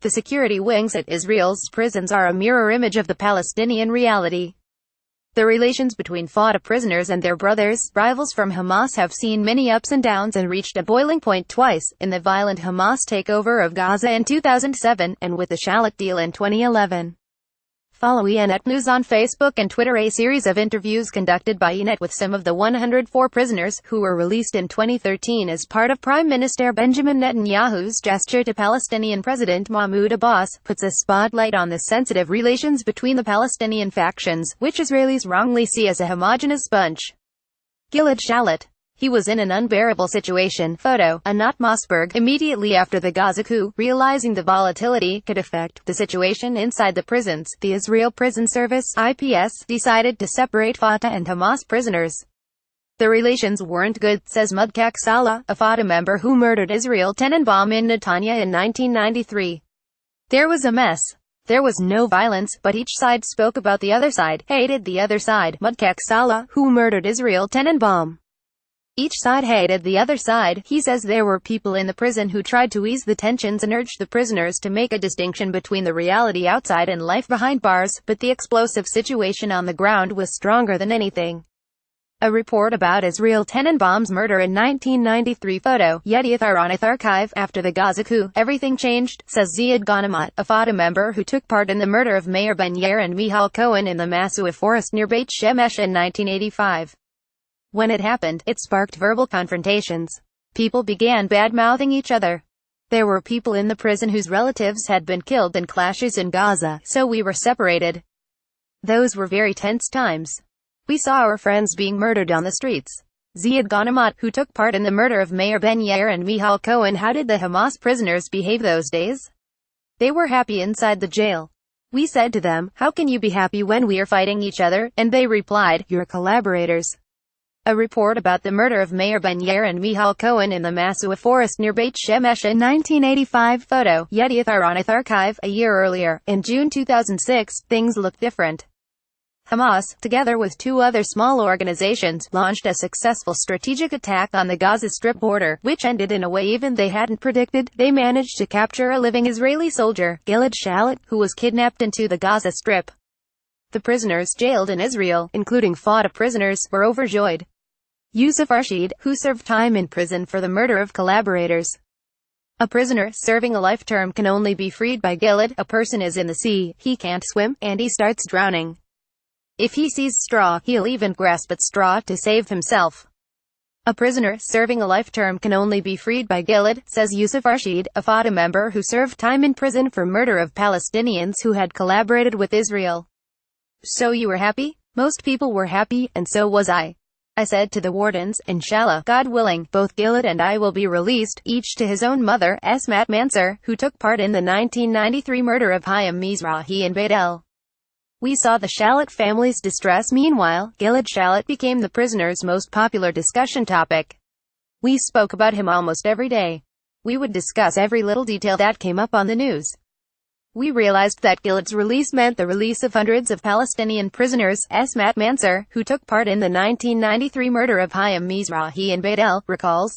The security wings at Israel's prisons are a mirror image of the Palestinian reality. The relations between Fatah prisoners and their brothers, rivals from Hamas, have seen many ups and downs and reached a boiling point twice, in the violent Hamas takeover of Gaza in 2007, and with the Shalit deal in 2011. Follow ENet News on Facebook and Twitter. A series of interviews conducted by ENet with some of the 104 prisoners, who were released in 2013 as part of Prime Minister Benjamin Netanyahu's gesture to Palestinian President Mahmoud Abbas, puts a spotlight on the sensitive relations between the Palestinian factions, which Israelis wrongly see as a homogeneous bunch. Gilad Shalit. He was in an unbearable situation. Photo, Anat Mossberg. Immediately after the Gaza coup, realizing the volatility could affect the situation inside the prisons, the Israel Prison Service (IPS) decided to separate Fatah and Hamas prisoners. The relations weren't good, says Mudkak Salah, a Fatah member who murdered Israel Tenenbaum in Netanya in 1993. There was a mess. There was no violence, but each side spoke about the other side, hated the other side. Mudkak Salah, who murdered Israel Tenenbaum. Each side hated the other side. He says there were people in the prison who tried to ease the tensions and urged the prisoners to make a distinction between the reality outside and life behind bars, but the explosive situation on the ground was stronger than anything. A report about Israel Tenenbaum's murder in 1993. Photo, Yedioth Ahronoth Archive. After the Gaza coup, everything changed, says Ziad Ghanemat, a Fatah member who took part in the murder of Meir Ben Yair and Michal Cohen in the Masua forest near Beit Shemesh in 1985. When it happened, it sparked verbal confrontations. People began bad-mouthing each other. There were people in the prison whose relatives had been killed in clashes in Gaza, so we were separated. Those were very tense times. We saw our friends being murdered on the streets. Ziad Ghanemat, who took part in the murder of Meir Ben Yair and Michal Cohen. How did the Hamas prisoners behave those days? They were happy inside the jail. We said to them, "How can you be happy when we are fighting each other?" And they replied, "You're collaborators." A report about the murder of Meir Ben Yair and Michal Cohen in the Masua forest near Beit Shemesh in 1985. Photo, Yedioth Ahronoth Archive. A year earlier, in June 2006, things looked different. Hamas, together with two other small organizations, launched a successful strategic attack on the Gaza Strip border, which ended in a way even they hadn't predicted. They managed to capture a living Israeli soldier, Gilad Shalit, who was kidnapped into the Gaza Strip. The prisoners jailed in Israel, including Fatah prisoners, were overjoyed. Yusuf Rashid, who served time in prison for the murder of collaborators. A prisoner serving a life term can only be freed by Gilad. A person is in the sea, he can't swim, and he starts drowning. If he sees straw, he'll even grasp at straw to save himself. A prisoner serving a life term can only be freed by Gilad, says Yusuf Rashid, a Fatah member who served time in prison for murder of Palestinians who had collaborated with Israel. So you were happy? Most people were happy, and so was I. I said to the wardens, "Inshallah, God willing, both Gilad and I will be released, each to his own mother." Esmat Mansour, who took part in the 1993 murder of Hayam Mizrahi in Beit El. We saw the Shalit family's distress. Meanwhile, Gilad Shalit became the prisoner's most popular discussion topic. We spoke about him almost every day. We would discuss every little detail that came up on the news. We realized that Gilad's release meant the release of hundreds of Palestinian prisoners. Esmat Mansour, who took part in the 1993 murder of Hayam Mizrahi in Beit El, recalls.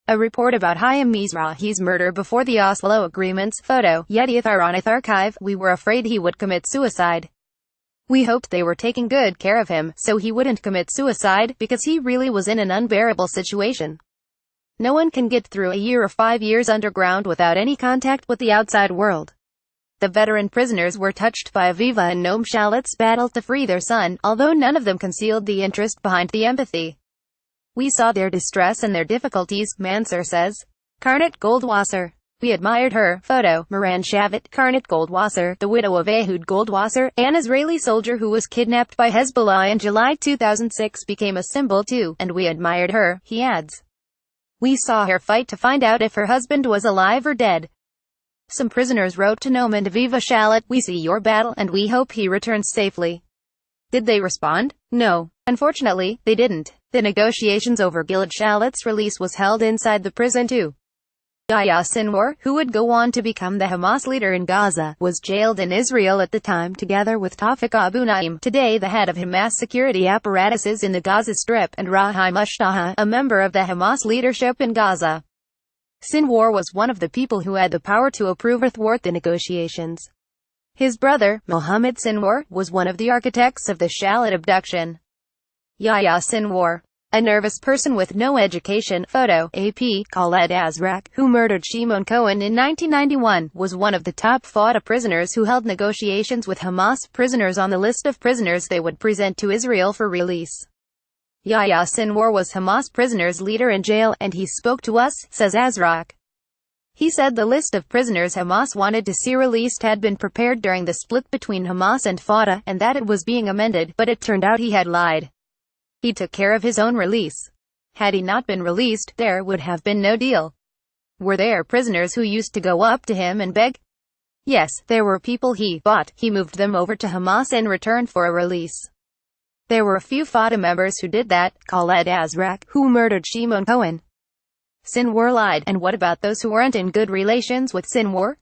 A report about Hayam Mizrahi's murder before the Oslo agreements. Photo, Yedioth Ahronoth Archive. We were afraid he would commit suicide. We hoped they were taking good care of him, so he wouldn't commit suicide, because he really was in an unbearable situation. No one can get through a year or 5 years underground without any contact with the outside world. The veteran prisoners were touched by Aviva and Noam Shalit's battle to free their son, although none of them concealed the interest behind the empathy. We saw their distress and their difficulties, Mansour says. Karnat Goldwasser. We admired her. Photo, Moran Shavit. Karnat Goldwasser, the widow of Ehud Goldwasser, an Israeli soldier who was kidnapped by Hezbollah in July 2006, became a symbol too, and we admired her, he adds. We saw her fight to find out if her husband was alive or dead. Some prisoners wrote to Noam and Aviva Shalit, "We see your battle, and we hope he returns safely." Did they respond? No. Unfortunately, they didn't. The negotiations over Gilad Shalit's release was held inside the prison too. Yahya Sinwar, who would go on to become the Hamas leader in Gaza, was jailed in Israel at the time together with Tawfiq Abu Naim, today the head of Hamas security apparatuses in the Gaza Strip, and Rahim Mushtaha, a member of the Hamas leadership in Gaza. Sinwar was one of the people who had the power to approve or thwart the negotiations. His brother, Mohammed Sinwar, was one of the architects of the Shalit abduction. Yahya Sinwar, a nervous person with no education, photo, AP, Khaled Azraq, who murdered Shimon Cohen in 1991, was one of the top Fatah prisoners who held negotiations with Hamas prisoners on the list of prisoners they would present to Israel for release. Yahya Sinwar was Hamas prisoners' leader in jail, and he spoke to us, says Azraq. He said the list of prisoners Hamas wanted to see released had been prepared during the split between Hamas and Fatah, and that it was being amended, but it turned out he had lied. He took care of his own release. Had he not been released, there would have been no deal. Were there prisoners who used to go up to him and beg? Yes, there were people he bought. He moved them over to Hamas in return for a release. There were a few Fatah members who did that, Khaled Azraq, who murdered Shimon Cohen. Sinwar lied, and what about those who weren't in good relations with Sinwar?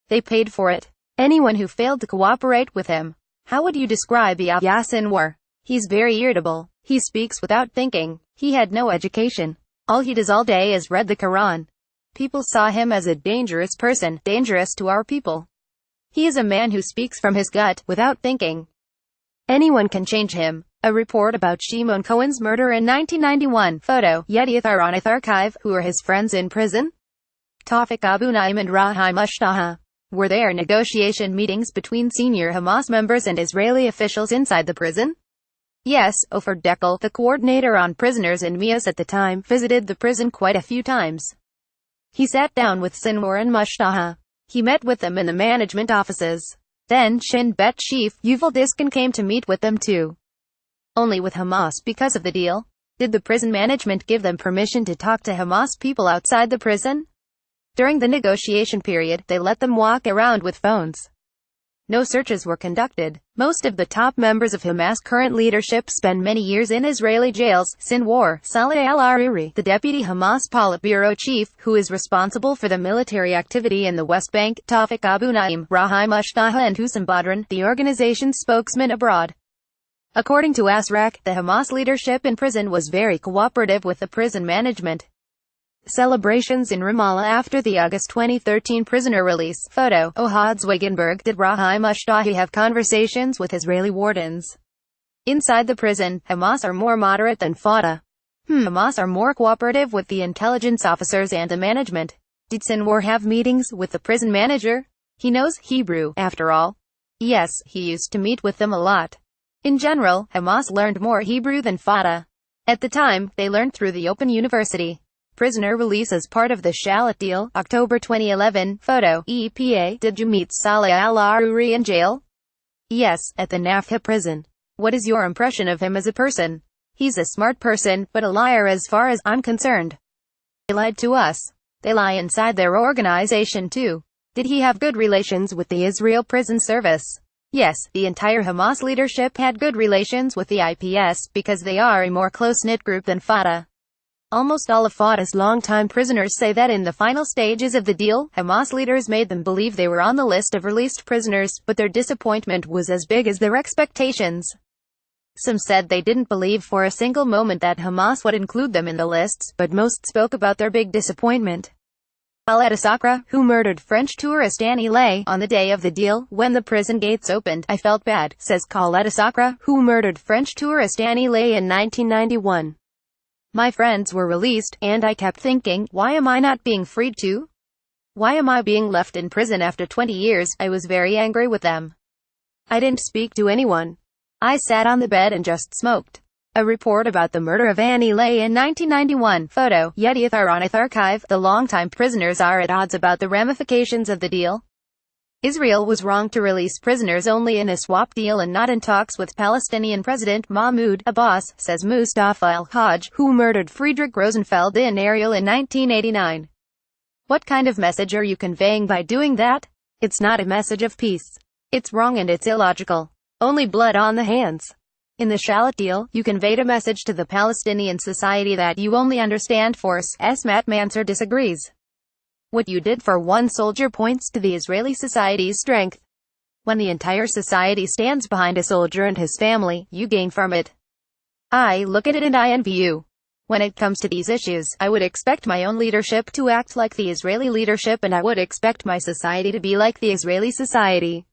They paid for it. Anyone who failed to cooperate with him. How would you describe Yahya Sinwar? He's very irritable. He speaks without thinking. He had no education. All he does all day is read the Quran. People saw him as a dangerous person, dangerous to our people. He is a man who speaks from his gut, without thinking. Anyone can change him. A report about Shimon Cohen's murder in 1991, photo, Yedioth Ahronoth Archive, who are his friends in prison? Tawfiq Abu Naim and Rahim Ashtaha. Were there negotiation meetings between senior Hamas members and Israeli officials inside the prison? Yes, Ofer Dekel, the coordinator on prisoners in Mias at the time, visited the prison quite a few times. He sat down with Sinwar and Mushtaha. He met with them in the management offices. Then Shin Bet chief, Yuval Diskin, came to meet with them too. Only with Hamas because of the deal. Did the prison management give them permission to talk to Hamas people outside the prison? During the negotiation period, they let them walk around with phones. No searches were conducted. Most of the top members of Hamas' current leadership spend many years in Israeli jails. Sinwar, Saleh al-Ariri, the deputy Hamas Politburo chief, who is responsible for the military activity in the West Bank, Tawfiq Abu Naim, Rahim Ashtaha and Husam Badran, the organization's spokesman abroad. According to Azraq, the Hamas leadership in prison was very cooperative with the prison management. Celebrations in Ramallah after the August 2013 prisoner release, photo, Ohad Zwigenberg. Did Rahim Ashtahi have conversations with Israeli wardens? Inside the prison, Hamas are more moderate than Fatah. Hamas are more cooperative with the intelligence officers and the management. Did Sinwar have meetings with the prison manager? He knows Hebrew, after all. Yes, he used to meet with them a lot. In general, Hamas learned more Hebrew than Fatah. At the time, they learned through the Open University. Prisoner release as part of the Shalit deal, October 2011, photo, EPA. Did you meet Saleh al-Aruri in jail? Yes, at the Nafha prison. What is your impression of him as a person? He's a smart person, but a liar as far as I'm concerned. They lied to us. They lie inside their organization too. Did he have good relations with the Israel Prison Service? Yes, the entire Hamas leadership had good relations with the IPS, because they are a more close-knit group than Fatah. Almost all of Fatah's longtime prisoners say that in the final stages of the deal, Hamas leaders made them believe they were on the list of released prisoners, but their disappointment was as big as their expectations. Some said they didn't believe for a single moment that Hamas would include them in the lists, but most spoke about their big disappointment. Khaled Azraq, who murdered French tourist Annie Lay on the day of the deal, when the prison gates opened, I felt bad, says Khaled Azraq, who murdered French tourist Annie Lay in 1991. My friends were released, and I kept thinking, why am I not being freed too? Why am I being left in prison after 20 years? I was very angry with them. I didn't speak to anyone. I sat on the bed and just smoked. A report about the murder of Annie Lay in 1991, photo, Yedioth Ahronoth Archive. The longtime prisoners are at odds about the ramifications of the deal. Israel was wrong to release prisoners only in a swap deal and not in talks with Palestinian President Mahmoud Abbas, says Mustafa El-Hajj, who murdered Friedrich Rosenfeld in Ariel in 1989. What kind of message are you conveying by doing that? It's not a message of peace. It's wrong and it's illogical. Only blood on the hands. In the Shalit deal, you conveyed a message to the Palestinian society that you only understand force. Matt Mansour disagrees. What you did for one soldier points to the Israeli society's strength. When the entire society stands behind a soldier and his family, you gain from it. I look at it and I envy you. When it comes to these issues, I would expect my own leadership to act like the Israeli leadership, and I would expect my society to be like the Israeli society.